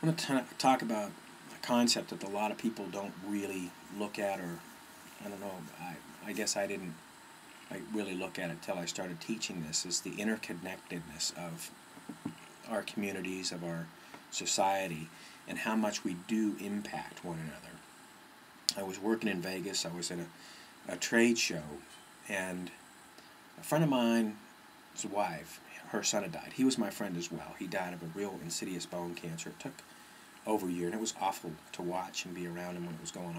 I'm going to talk about a concept that a lot of people don't really look at, or I don't know, I guess I didn't really look at it till I started teaching this, is the interconnectedness of our communities, of our society, and how much we do impact one another. I was working in Vegas. I was at a trade show, and a friend of mine's wife, her son had died. He was my friend as well. He died of a real insidious bone cancer. It took over a year, and it was awful to watch and be around him when it was going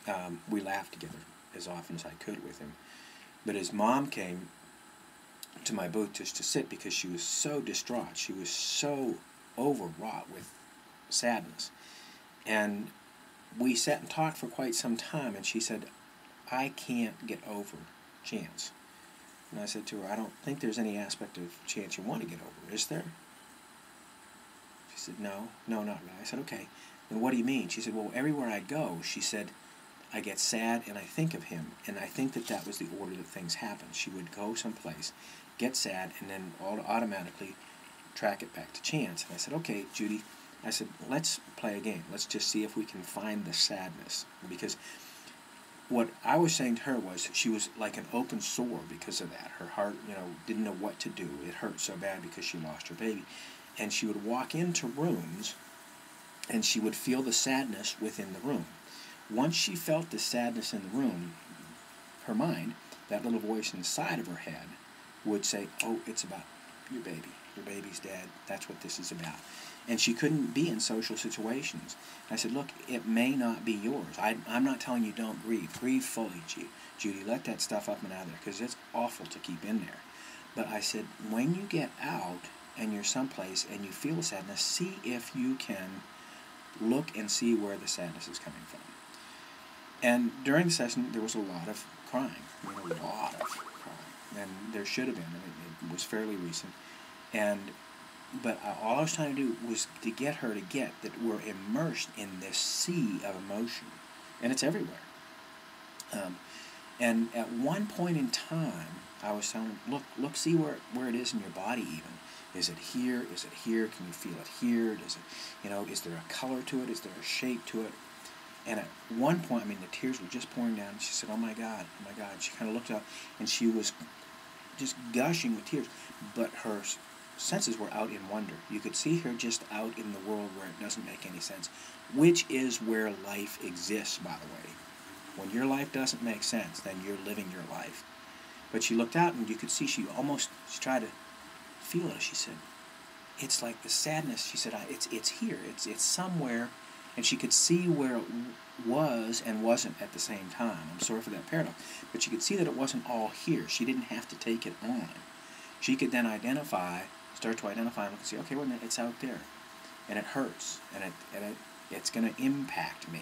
on. We laughed together as often as I could with him. But his mom came to my booth just to sit because she was so distraught. She was so overwrought with sadness. And we sat and talked for quite some time, and she said, I can't get over Chance. And I said to her, I don't think there's any aspect of Chance you want to get over, is there? She said, no, not really. I said, okay, then what do you mean? She said, well, everywhere I go, she said, I get sad and I think of him, and I think that was the order that things happen. She would go someplace, get sad, and then automatically track it back to Chance. And I said, okay, Judy, I said, let's play a game. Let's just see if we can find the sadness. Because what I was saying to her was she was like an open sore because of that. Her heart, didn't know what to do. It hurt so bad because she lost her baby. And she would walk into rooms, and she would feel the sadness within the room. Once she felt the sadness in the room, her mind, that little voice inside of her head, would say, oh, it's about your baby. Your baby's dead. That's what this is about. And she couldn't be in social situations. I said, look, it may not be yours. I'm not telling you don't grieve. Grieve fully, Judy. Let that stuff up and out of there, because it's awful to keep in there. But I said, when you get out and you're someplace and you feel the sadness, see if you can look and see where the sadness is coming from. And during the session, there was a lot of crying. A lot of crying. And there should have been. It was fairly recent. But all I was trying to do was to get her to get that we're immersed in this sea of emotion. And it's everywhere. And at one point in time, I was telling her, look, see where it is in your body even. Is it here? Is it here? Can you feel it here? Does it, is there a color to it? Is there a shape to it? And at one point, the tears were just pouring down. She said, oh my God. She kind of looked up, and she was just gushing with tears. But her senses were out in wonder. You could see her just out in the world where it doesn't make any sense, which is where life exists, by the way. When your life doesn't make sense, then you're living your life. But she looked out, and you could see she tried to feel it. She said, it's like the sadness. She said, it's here. It's somewhere. And she could see where it was and wasn't at the same time. I'm sorry for that paradox. But she could see that it wasn't all here. She didn't have to take it on. She could then start to identify and say, okay, wait a minute, it's out there. And it hurts. And it's going to impact me.